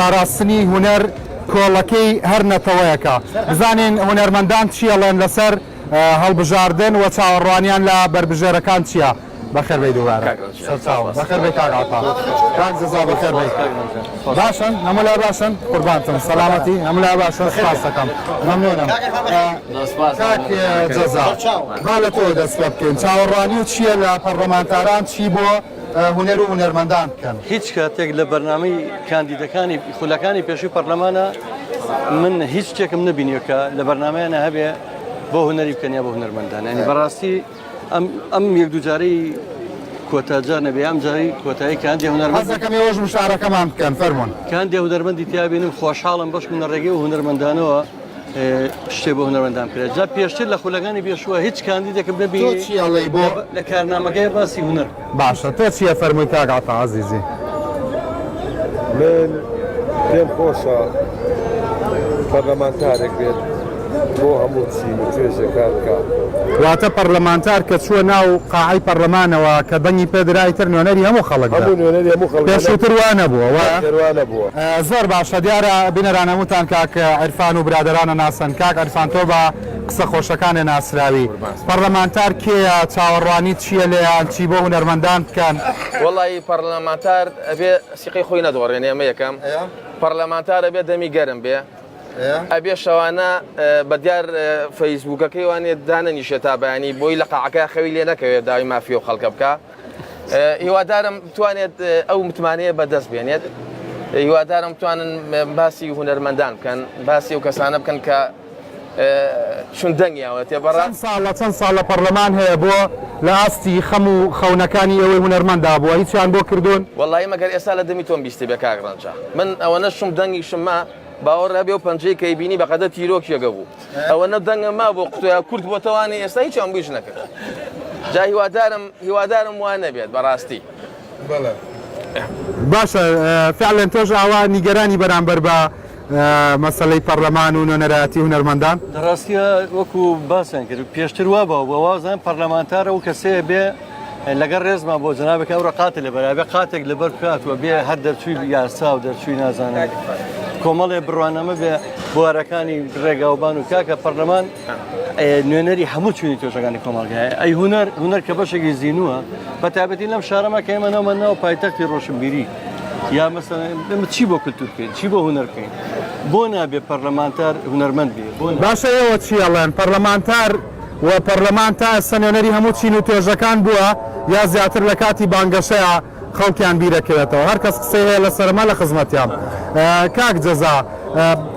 پاراستنی هوەر کۆڵەکەی هەر نەتەوەیەکە بزانین هوەرمەندان چیەڵێن لەسەر هەڵبژاردن و چاوەڕوانیان لە بربژێرەکان چییە؟ بەخێر بێ دووبارە بەخێر بێ کاک عەتا کاک جەزا بەخێر بێ باشن هەموو لای باشن قوربانتم سەلامەتی هەموو لای باشن سپاس دەکەم مەمنونم کاک جەزا با لە تۆ دەست پێ بکەین چاوەڕوانی و چییە لە پەرلەمانتاران چی بۆ هوەر و هوەرمەندان بکەن هیچ کاتێک لە بەرنامەی کاندیدەکانی خولەکانی پێشووی پەرلەمانە من هیچ شتێکم نبینیوە کە لە بەرنامەیانە هەبێ بۆ هوەری بکەن یا بۆ هوەرمەندان ینی بەڕاستی ئەم یەک دووجارەی کۆتاجار نەبێ ئەم جاری کۆتایی کاندی هوەرمەند حەزەکەم ئێوەش مشارەکەمان بکەن فەرموون کاندی هوەرمەندی تیا بینم خۆشحاڵم بەشم لە ڕێگەی و هوەرمەندانەوە شتێ بۆ هوەرمەندان کرێت جا پێشتر لە خولەکانی پێشووە هیچ کاندیدێکم نەبی چیڵێ بۆ لە کارنامەکەی باسی هوەر باشە تۆ چییە فەرمووی کاک عەتا عەزیزی من پێم خۆشە پەرلەمانتارێک بێت بۆ هەموو چین و توێژەکان بکات واتە پەرلەمانتار کە چووە ناو قاعەی پەرلەمانەوە کە بەنگی پێدرایتر نوێنەری هەموو خەڵکدا پێشووتر وا نەبووە زۆر باشە دیارە بینەرانەموتان کاک عەرفان و برادەرانە ناسن کاک عەرفان تۆ بە قسە خۆشەکانە ناسراوی پەرلەمانتار کێیە چاوەڕوانی چییە لێیان چی بۆ هوەرمەندان بکەن وەڵی پەرلەمانتار ئەبێ سیقی خۆی نەدۆڕێنێ ئەمە یەکەم پەرلەمانتار ئەبێ دەمی گەرم بێ ئەبێ شەوانە بە دیار فەیسبووکەکەی وانێ دانەنیشێ تا بەیانی بۆی لە قاعەکە خەوی لێ نەکەوێت داوای مافی و خەڵکە بکە هیوادارم بتوانێت ئەو متمانەیە بەدەست بێنێت هیوادارم بتوانن باسی هوەرمەندان بکەن باسی و کەسانە بکەن کە چون دەنگیاوە تێبەڕان چەند ساڵ لە پەرلەمان هەیە بۆ لە ئاستی خەم و خەونەکانی ئەوەی هوەرمەندا بووە هیچیان بۆ کردوون وەڵی مەگەر ئێستا لە دەمی تۆم بیستی بێ کاگڕەنجا من ئەوەنە شم دەنگی شمما باوەڕ هەبێ و پەنجەی کەی بینی بەقەدە تیرۆکیەگە بوو ئەوەنە دەنگە ما بۆ قوتویا کورد بۆتەوانی ئێستا هیچیان بیش نەکرد جا هیوادارم وان نەبێت بەڕاستی باشە فعلەن تۆش ئاوا نیگەرانی بەرامبەر بە مەسەلەی پەرلەمان و نوێنەرایەتی هوەرمەندان ڕاستیە وەکو باسییان کرد پێشتر وا بە وازان پەرلەمانتارە و کەسەیە بێ لەگەر ڕێزمان بۆ جنابەکە ئەو ڕقاتە لە بەرابێ قاتێک لەبەر بکاتوە بێ هەر دەرچووی یاسا و دەرچووی نازانێت کۆمەڵێ بڕوانەمە بێ بوارەکانی ڕێگاوبان و کاکە پەرلەمان نوێنەری هەموو چوینی تۆشەکانی کۆمەڵگایە ئەی هوەر کە بەشێکی زیینووە بە تایبەتی لەم شارەمە کە ئێمە ناو پایتەختی ڕۆشنبیری یا مەسەڵەن چی بۆ کولتور بکەین چی بۆ هوەر بکەین بۆ نابێ پەرلەمانتار هوەرمەند بێ باشە ئێوە چیەڵێن پەرلەمانتار و پەرلەمان تا ئێستا نوێنەری هەموو چین و تۆژەکان بووە یا زیاتر لە کاتی بانگەشەیە خەڵکیان بیرەکەوێتەوە هەر کەس قسەی هەیە لە سەرما لە خزمەتیان کاک جەزا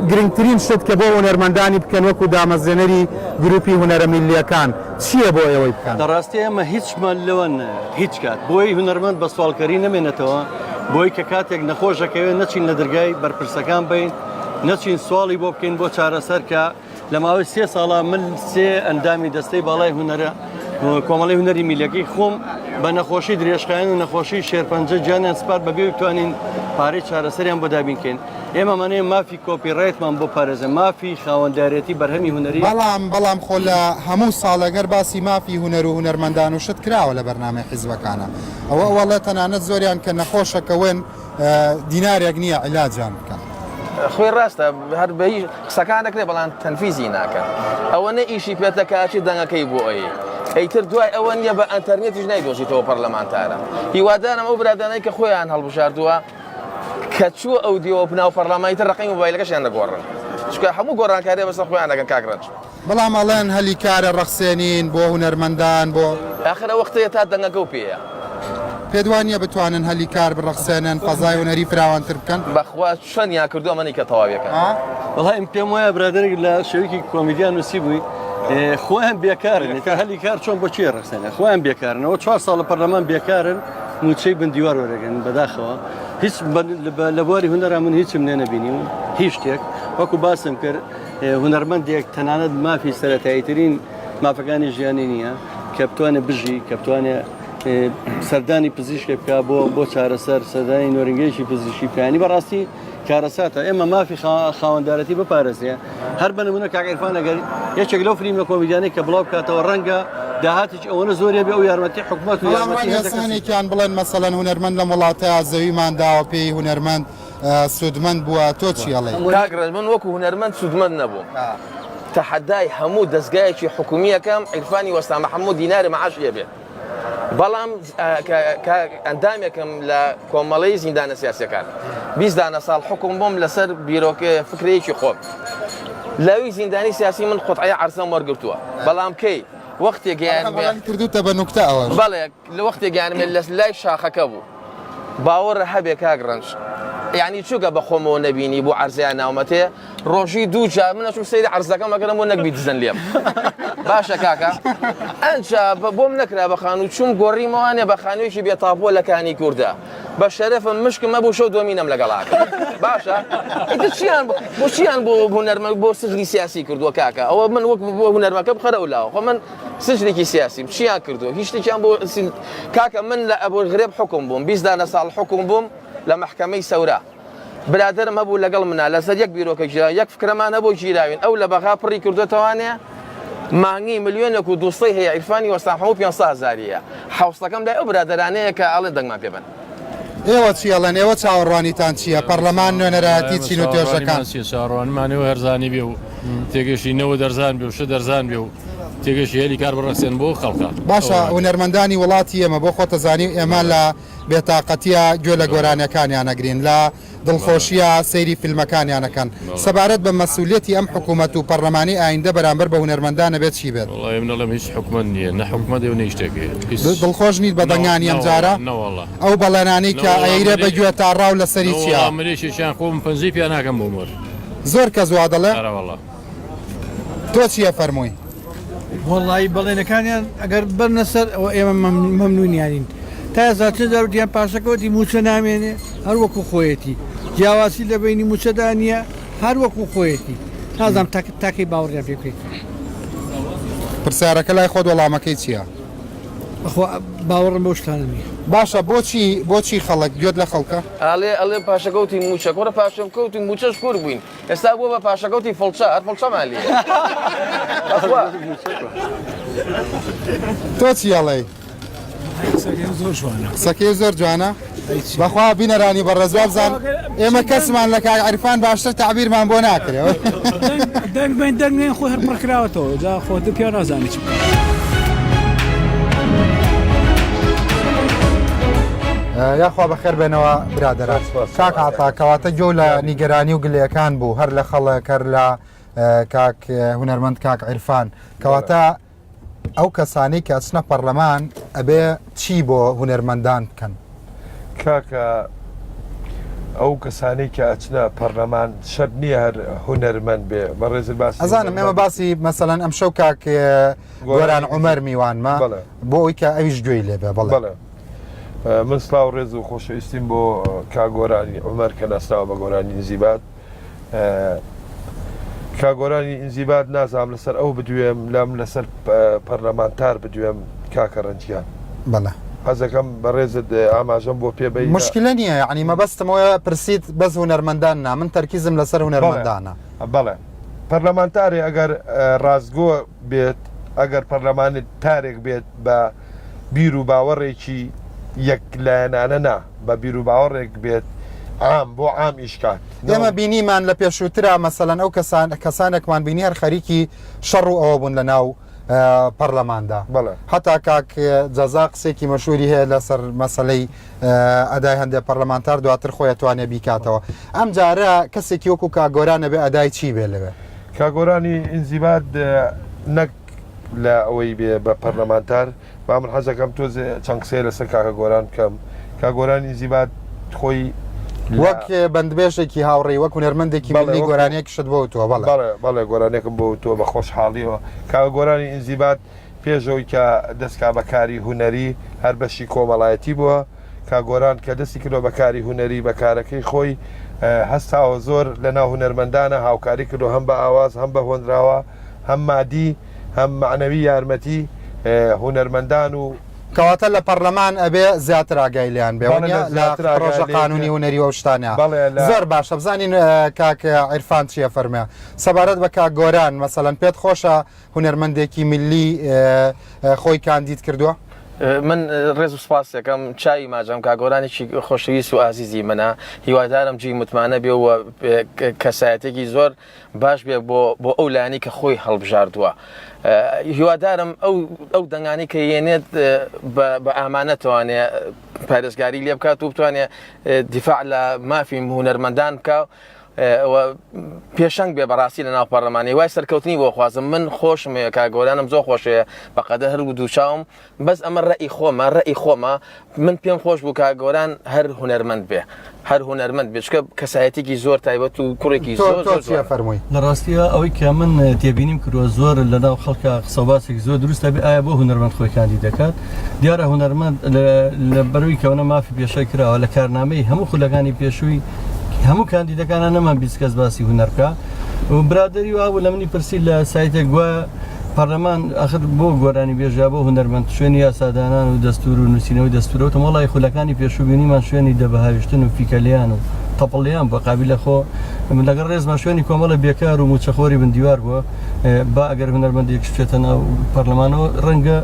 گرنگترین شت کە بۆ هوەرمەندانی بکەن وەکو دامەزێنەری گروپی هوەرە میلیەکان چییە بۆ ئێوەی بکەن دەڕاستی ئێمە هیچمان لەوە هیچ کات بۆی هوەرمەند بە سوالکەری نەمێنێتەوە بۆی کە کاتێک نەخۆشەکەوێت نەچین لە دەرگای بەرپرسەکان بین نەچین سواڵی بۆ بکەین بۆ چارەسەر کە لە ماوەی 3 ساڵە من 3 ئەندامی دەستەی باڵای هوەرە کۆمەڵی هوەری میلیەکەی خۆم بە نەخۆشی درێژخایەن و نەخۆشی شێرپەنجە گیانیان سپار بەبێ بتوانین پارەی چارەسەریان بۆ دابینکەین ئێمەمانەیە مافی کۆپیڕایتمان بۆ پارێزە مافی خاوەندارێتی بەرهەمی هوەری بەڵام خۆ لە هەموو ساڵەگەر باسی مافی هوەر و هوەرمەندان و شت کراوە لە بەرنامەی حیزبەکانە ئەوە وەڵێ تەنانەت زۆریان کە نەخۆشەکەون دینارێک نییە عیلاجیان بکەن خۆی ڕاستە هەر بەی قسەکانەکرێ بەڵام تەنفیزی ناکەن ئەوەنە ئیشی پێتەکچی دەنگەکەی بۆ ئەی ئەیتر دوای ئەوە نیە بە ئەتەرنێتیش نایدۆزیتەوە پەرلەمانتارە هیوادارم ئەو برادانەی کە خۆیان هەڵبژاردووە کە چووە ئەو دیەوە بناو پەرلەمانیتر ڕقی موبایلەکەشیان دەگۆڕن چکە هەموو گۆڕانکاریە بەسەر خۆیان دەگەن کاکڕەنج بەڵام ئەڵێن هەلی کارە ڕەخسێنین بۆ هوەرمەندان بۆ ئاخر وەختەیە تا دەنگەکە و پێەیە پێدوانیە بتوانن هەلی کار بڕەخسێنن فەزای هوەری فراوانتر بکەن بەخوا چەندیا کردو ئەمەنی کە تەواویەکە وەڵام پێم وایە برادێک لە شەوێکی کۆمیدیان نووسی بووی خۆیان بێکارن تا هەلی کار چۆن بۆ چێ ڕخسێنە خۆیان بێکارنەوە 4 ساڵ لە پەرلەمان بێکارن موچەی بندیوار وەرەگەن بەداخەوە هیچ لە بواری هوەرا من هیچم لێ نەبینی و هیچ شتێک وەکو باسم کرد هوەرمەندێک تەنانەت مافی سەرەتاییترین مافەکانی ژیانی نییە کە بتوانێت بژی کە بتوانێت سەردانی پزیشکی بکە بۆ چارەسەر سەردانی نۆرنگەیەکی پزیشکی بکانی بەڕاستی کارەساتە ئێمە مافی خاوەندارەتی بپارێزیە هەر بنمونە کاک عیرفان ئەگەر یەکێک لەو فیلمە کۆمیدیانەی کە بڵاو بکاتەوە ڕەنگە داهاتیش ئەوەنە زۆریە بێ ئەو یارمەتی حکومەت و یارمەتیەکان بڵێن مەسەڵەن هوەرمەند لە وڵاتەیە زەویمانداوە پێی هوەرمەند سوودمەند بووە تۆ چی ئەڵێ؟ کاگرن من وەکو هونەرمەند سوودمەند نەبووم تەحەدای هەموو دەستگایەکی حکومیەکەم عیرفانی وەستا محەموود دیناری مەعاشیە بێت بەڵام ئەندامێکم لە کۆمەڵەی زیندانە سیاسیەکان 20 دانە ساڵ حکم بووم لەسەر بیرۆکە فکرەیەکی خۆم لاوی زیندانی سیاسی من قوتعی عەرزەم وەرگرتووە بەڵام کەی وەختێک کردوتە بە نوکتە ئەوە بەڵێ لە وەختێک گیانمێ لە لای شاخەکە بوو باوەڕە هەبێ کاگڕنج یعنی چووکە بە خۆمەوە نەبینی بۆ عەرزیان ناومەتێ ڕۆژی دوو جار منە چوو سەیری عەرزەکەم ئەگەرم بۆ نەکبی دزن لێم باشە کاکە ئەنجا بۆم نەکرا بە خانوو چوم گۆڕیمەوانێ بە خانوویەکی بێتاپۆ لە کانی کووردا بە شەرەفم مشکم مەبوو شەو دۆمینەم لەگەڵاکە باشە بۆ چیان بۆ هونەرمەند بۆ سژنی سیاسی کردووە کاکە ئەوە من وەک بۆ هونەرمەکە بخەرە ولاوە خۆ من سژنێکی سیاسیم چیان کردووە هیچ شتێکیان بۆ کاکە من لە ئەبوو غرێب حکم بووم 20 دانە ساڵ حکم بووم لە مەحکەمەی سەورە برادرم هەبوو لەگەڵ منە لەسەر یەک بیرۆکە ژیرا یەک فکرەمانە بۆ ژیراوین ئەو لە بەغا پڕی کردوێتەوانێ مانگی ملیۆنێک و دووسەی هەیە عیرفانی وەستا محەموود 500,000ە حوسەکەم لای ئەو برادرانەیە کە ئاڵێ دەنگمان پێ بن ئێوە چی ئەڵێن ئێوە چاوەڕوانیتان چییە پەرلەمان نوێنەرایەتی چین و توێژەکان چاڕوانمانەوە هەرزانی بێ و تێگەشی نەوە دەرزان بێ و ش دەرزان بێ و تێگەشی هێلی کار بڕەسێن بۆ خەڵکە باشە هونەرمەندانی وڵاتی ئێمە بۆ خۆتەزانی ئێمە لە بێتاقەتیە گوێ لە گۆرانەکانیان نەگرین لە دڵخۆشیە سەیری فیلمەکانیانەکەن سەبارەت بە مەسئولیەتی ئەم حکوومەت و پەرلەمانی ئایندە بەرامبەر بە هونەرمەندانە بێت چی بێت وڵای منەڵم هیچ حکومەت نییە نە حکومەت و نە شتێکی دڵخۆش نیت بە دەنگانی ئەم جارە ئەو بەڵێنانەی کە ئەیرە بە گوێ تا ڕاو لەسەری چیە مرێشیشان خۆم پەنجەی پێ ناکەم بۆ مۆر زۆر کە زوا دەڵێ تۆ چییە فەرمووی وڵی بەڵێنەکانیان ئەگەر بەرنە سەر ئەوە ئێمە مەمنونیانین تا زیاتر پاشەکەوتی موچە نامێنێ هەر وەکو خۆیەتی جیاواسی لە بینی موچەدا نیە هەر وەکو خۆیەتی نازانم تاکەی باوەڕیان پێ بکەیت پرسیارەکە لای خۆت وەڵامەکەی چییە باوەڕم بۆ شتانە نیە باشە بۆچی خەڵک گوێت لە خەڵکە ئەڵێ پاشەکەوتی موچە کۆرە پاشم کەوتی موچەش کوور بووین ئێستا بۆ بە پاشەکەوتی فڵچە هەر فڵچەمان لێ تۆ چی ئەڵێ سەکەی زۆر جوانە بەخوا بینەرانی بەڕێزوار بزان ئێمە کەسمان لە کاک عەرفان باشتر تعبیرمان بۆ ناکرێت دەنگێن خۆ هەر پڕکراوەتەوە جا خۆ دو پیا نازانی چ یاخوا بەخێر بێنەوە برادەرات کاک عەتاکەواتە گۆ لە نیگەرانی و گلەکان بوو هەر لە خەڵک هەر لە کاک هونەرمەند کاک عیرفان کەواتە ئەو کەسانی کە ئەچنە پەرلەمان ئەبێ چی بۆ هونەرمەندان بکەن کاکە ئەو کەسانی کە ئەچنە پەرلەمان شەر نییە هەر هونەرمەند بێ بەڕێز باسی ئەزانم ئێمە باسی مەسەلەن ئەم شەو کاک گۆران عومەر میوانمە بۆ ئەوی کە ئەویش گوێی لێبێ بەڵێ من سلااو ڕێز و خۆشەویستیم بۆ کاگۆرانی عومەر کە ناسراوە بە گۆرانی ئینزیبات کاگۆرانی ئینزیبات نازام لەسەر ئەو بدوێم لەم لەسەر پەرلەمانتار بدوێم کاکە ڕەنجیان بەڵێ حەزەکەم بەڕێزت ئاماژەم بۆ پێبی مشکلە نییە یعنی مەبەستمەوە پرسیت بەس هونەرمەنداننا من تەرکیزم لەسەر هونەرمەندانە بەڵێ پەرلەمانتارێ ئەگەر ڕازگۆ بێت ئەگەر پەرلەمانت تارێک بێت بە بیر و باوەڕێکی یەک لایەنانە نا بە بیر و باوەڕێک بێت عام بۆ عام ئیشکات ئێمە بینیمان لە پێشووترا مەسەلەن ئەو کەسانێکمان بینی هەر خەریکی شەڕ و ئەوە بوون لە ناو پەرلەماندا هەتا کاک جەزا قسێکی مەشهوری هەیە لەسەر مەسەلەی ئەدای هەندێک پەرلەمانتار دواتر خۆی توانێ بیکاتەوە ئەم جارە کەسێکی وەکو کاگۆرانە بێ ئەدای چی بێ لەوێ کاگۆرانی ئینزیبات نەک لە ئەوەی بێ بە پەرلەمانتار با من حەزەکەم تۆ چەند قسەی لەسەر کاکە گۆران بکەم کاگۆرانی ئینزیبات خۆی وەک بەندبێژێکی هاوڕێی وەکو نەرمەندێکی ملی گۆرانەیەک شت بۆ تۆ بەڵێ گۆرانێکم بۆ تۆ بە خۆشحاڵیەوە کاکە گۆرانی ئینزیبات پێشەوەی کە دەستکا بەکاری هونەری هەر بەشی کۆمەڵایەتی بووە کاگۆران کە دەستی کردۆ بەکاری هونەری بەکارەکەی خۆی هەستاوە زۆر لە ناو هونەرمەندانە هاوکاری کردو هەم بە ئاواز هەم بە هۆنراوە هەم مادی هەم معنەوی یارمەتی هونەرمەندان و کەواتە لە پەرلەمان ئەبێ زیاتر ئاگای لیان بێ لە ڕۆژە قانونی هونەری وە شتانە زۆر باشە بزانین کاک عیرفان چیە فەرمێ سەبارەت بە کاک گۆران مەسەلەن پێت خۆشە هونەرمەندێکی ملی خۆی کاندید کردووە من ڕێز و سپاس دەکەم چای ماجەم کاگۆرانێکی خۆشەویست و ئازیزی منە هیوادارم جی متمانە بێ و کەسایەتێکی زۆر باش بێ بۆ ئەو لایانی کە خۆی هەڵبژاردووە هیوادارم ئەو دەنگانی کە یێنێت بە ئامانەتوانێ پارێزگاری لێ بکات و بتوانێت دیفاع لە مافی هونەرمەندان بکە پێشنگ بێ بەڕاستی لە ناو پەرلەمانی وای سەرکەوتنی بۆ خوازم من خۆشم کاگۆرانم زۆر خۆشەیە بەقەدە هەر و دووچاوم بەس ئەمە ڕێی خۆمە من پێم خۆش بوو کاگۆران هەر هونەرمەند بێ هەر هونەرمەند بێچکە کەسایەتێکی زۆر تایبەت و کوڕێکی زۆر فەرمووی لە ڕاستیە ئەوەی کە من تێبینیم کردووە زۆر لە ناو خەڵکە قسەباسێک زۆر دروستە بێ ئایا بۆ هونەرمەند خۆی کاندی دەکات دیارە هونەرمەند لە بەروی کەونە مافی پێشە کراوە لە کارنامەی هەموو خولەکانی پێشووی هەموو کاندیدەکانە نەمان 20 کەس باسی هونەرکە و برادری و لە منی پرسی لە سایتێک گوە پەرلەمان ئاخر بۆ گۆرانی بێژا بۆ هونەرمەند شوێنی یاسادانان و دەستور و نووسینەوەی دەستورەوە وڵی خولەکانی پێشوبینیمان شوێنی دەبەهاویشتن و فیکەلیان و تەپڵیان بە قابلە خۆ لەگەڵ ڕێزمان شوێنی کۆمەڵە بێکار و موچەخۆری بندیوار بووە با ئەگەر هونەرمەندێک بچێتە ناو پەرلەمانەوە ڕەنگە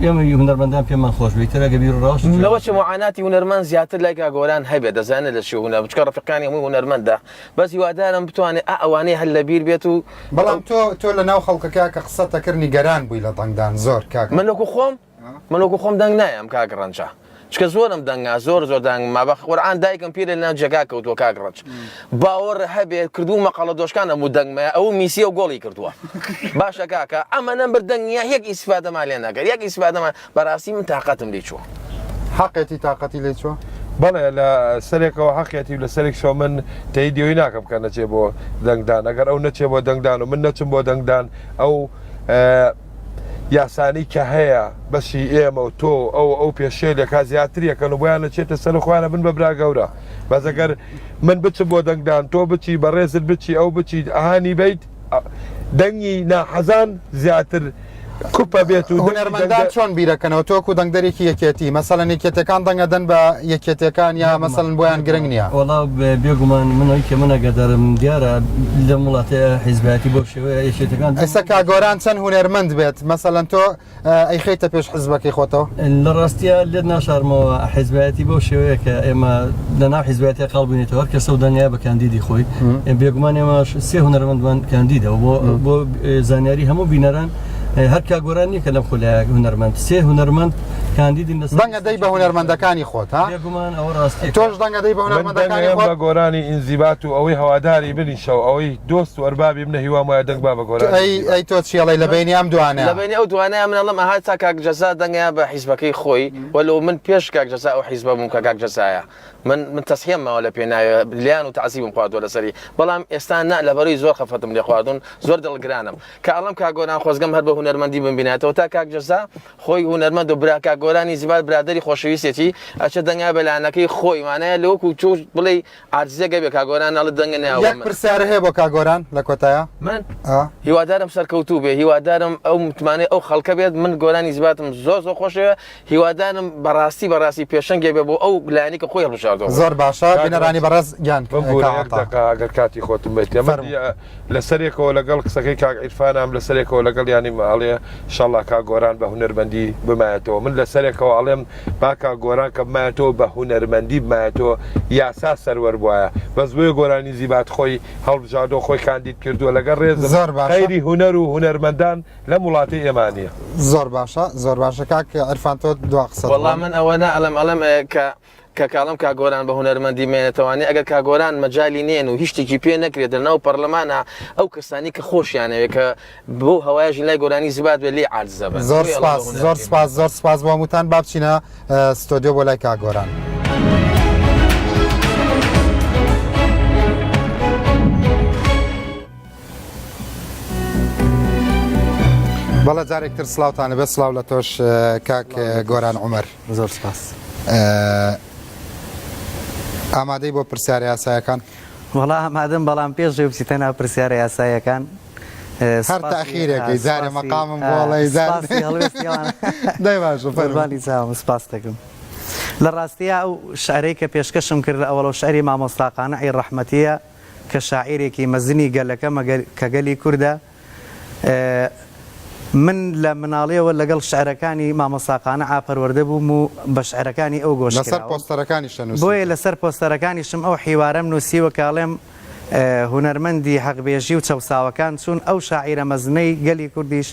ئێمە هونەرمەندان پێمان خۆش بیتەرە گەبیر ڕاست لەوە چ معاناتی هونەرمەند زیاتر لای کاگۆران هەبێت دەزانێت لە چی هونەر بچکە ڕفقانی هەمووی هونەرمەندە بەس هیوادارم بتوانێت ئەوانەی هەل لە بیر بێت و بەڵام تۆ لە ناو خەڵکەکە کە قسەتەکردنی گەران بووی لە دەنگدان زۆر کاک من وەکو خۆم دەنگ نایم کاک ڕەنجە چکە زۆرم دەنگا زۆر دەنگ ما بە قورئان دایکم پیرە لە جێگا کەوتووە کاک ڕەنج باوەڕ هەبێت کردو مەقەڵە دۆشکان هەموو دەنگمە ئەو میسیە و گۆڵی کردووە باشە کاکە ئەمە نەمبەر دەنگە یەک ئیسفادەمان لێ ناکرد یەک ئیسفادەمان بەڕاستی من تااقەتم لێ چووە حەقێتی تااقەتی لێ چوە بەڵێ لە سەرێکەوە حەقیەتی لە سەرێک شۆ من تەیدیۆی ناکەم کە نەچێ بۆ دەنگدان ئەگەر ئەو نەچێ بۆ دەنگدان و من نەچم بۆ دەنگدان ئەو یاسانی کە هەیە بەشی ئێمە و تۆ ئەو پێشێلێکا زیاتریەکەن و بۆیان نەچێتە سەر خوانە من بەبرا گەورە بەس ئەگەر من بچم بۆ دەنگدان تۆ بچی بەڕێزت بچی ئەو بچی ئاهانی بیت دەنگی ناحەزان زیاتر کوپە بێت و هونەرمەندان چۆن بیرەکەنەوە تۆکو دەنگدەرێکی یەکێتی مەسەڵەن یەکێتەکان دەنگەدەن بە یەکێتەکان یا مەسەڵەن بۆیان گرنگ نییە وەڵا بێگومان منەوەی کە منە گەدەرم دیارە لە وڵاتەیە حیزبەتی بۆ شێوەیە یەکێتەکان ئێستا کاگۆران چەند هونەرمەند بێت مەسەڵەن تۆ ئەیخیتە پێش حیزبەکەی خۆتەوە لە ڕاستیە لێت ناشارمەوە حیزبەتی بۆ شێوەیە کە ئێمە لە ناو حیزبەتی قاڵبوونێتەوە هەر کەسە و دەنیا بە کاندیدی خۆی بێگومان ئێمە سێ هونەرمەندمان کاندیدە بۆ زانیاری هەموو بینەران هەر کاگۆران نییە کە لەم خولایە هونەرمەند سێ هونەرمەند کاندیدی دەنگە دەی بە هونەرمەندەکانی خۆت ها بێگومان ئەوە ڕاستی تۆش دەنگە دەی بە هونەرمەندەکانی خۆت بە گۆرانی ئینزیبات و ئەوەی هەواداری بنیشە و ئەوەی دۆست و ئەربابی منە هیوام وایە دەنگ با بە گۆران ئەی تۆ چیڵی لە بینی ئەم دوانە لە بینی ئەو دوانەیە منەڵم ئەها تا کاک جەزا دەنگە بە حیزبەکەی خۆی وەلو من پێش کاک جەزا ئەو حیزبە بووم کە کاک جەزایە من تەسهێمەوە لە پێناوە لیان و تعزیبم خواردووە لەسەری بەڵام ئێستا نا لەبەرەوەی زۆر خەفەتم لێ خواردون زۆر دڵگرانم کە ئەڵم کاگۆران خۆزگەم هەر بە هونەرمەندی ببینێتەوە تا کاک جەزا خۆی هونەرمەند و برا کاگۆرانی زیبات برادری خۆشەویستێتی ئەچە دەنگا بەلایەنەکەی خۆی وانایە لەوەکو چۆش بڵێ عاجزێگە بێ کاگۆران ناڵە دەنگە ناوە یەک پرسیارە هەیە بۆ کاگۆران لە کۆتایە من هیوادارم سەرکەوتوو بێ هیوادارم ئەو متمانەی ئەو خەڵکە بێت من گۆرانی زیباتم زۆر خۆشەوە هیوادارم بەڕاستی پێشەنگێ بێ بۆ ئەو لایەنی کە خۆی هەڵبژاردەوە زۆر باشە بینەرانی بەڕێز گیان ئەگەر کاتی خۆتم بێت لە سەرێکەوە لەگەڵ قسەکەی کاک عیرفانام لە سەرێکەوە لەگەڵ ینی ئەڵێ شەڵا کاگۆران بە هونەرمەندی بمایەتەوە من لە سەرێکەوە ئەڵێم با کاگۆران کە بمایەتەوە بە هونەرمەندی بمایەتەوە یاسا سەروەر بواە بەس بۆیە گۆرانی زیبات خۆی هەڵبژاردۆ خۆی کاندید کردووە لەگەڵ ڕێز خەیری هونەر و هونەرمەندان لە وڵاتی ئێمانیە زۆر باشە کاک عیرفان تۆ دوا قسە وەڵام من ئەوە ئەڵم کە کاڵم کاگۆران بە هونەرمەندی مێنێتوانێت ئەگەر کاگۆران مەجای نێن و هیچ شتێکی پێ نەکرێت دەرناو پەرلەمانە ئەو کەسانی کە خۆشیانەوێت کە بۆ هەوایژی لای گۆرانی زیبات بێت لێ عاجزە بن زۆر سپاس بۆ هەمووتان با بچینە ستۆدیۆ بۆ لای کاگۆران بەڵە جارێکتر سلااوتانە بێت سلااو لە تۆش کاک گۆران عومەر زۆر سپاس ئامادەی بۆ پرسیارە یاسایەکان وەڵا ئامادەم بەڵام پێش بچیتە ناو پرسیارە یاسایەکان هەر تاخیرێکی جارێ مەقامم بۆڵی دای باشە فەرمانی چاوم سپاس دەکەم لە ڕاستیە ئەو شعرەی کە پێشکەشم کرد ئەوڵە شعری مامۆستاقانە عی ڕەحمەتیە کە شاعیرێکی مەزنی گەلەکە کە گەلی کووردە من لە مناڵیەوە لەگەڵ شعرەکانی مامۆساقانە ئاپەروەردە بووم و بە شعرەکانی ئەو گۆش لەسەر پۆستەرەکانی شەنووسی بۆیە لەسەر پۆستەرەکانیشم ئەو حیوارەم نووسیوە کاڵێم هونەرمەندی حەقبێژی و چەساوەکان چوون ئەو شاعیرە مەزنەی گەلی کوردیش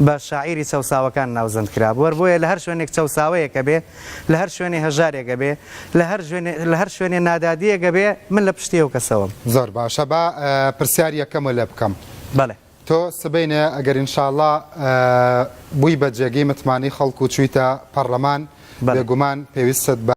بە شاعیری چەساوەکان ناوزەند کرا بۆیە لە هەر شوێنێک چەساوەیەکە بێ لە هەر شوێنی هەژارێکە بێ لە هەر شوێنێ نادادیەکە بێ من لە پشتی ئەو کەسەوەم. زۆر باشە بە پرسیاری یەکەمە لێ بکەم. بەڵێ تۆ سبەینە ئەگەر ئینشاءڵڵا بووی بە جێگەی متمانی خەڵکو و چوویتە پەرلەمان بێگومان پێویستت بە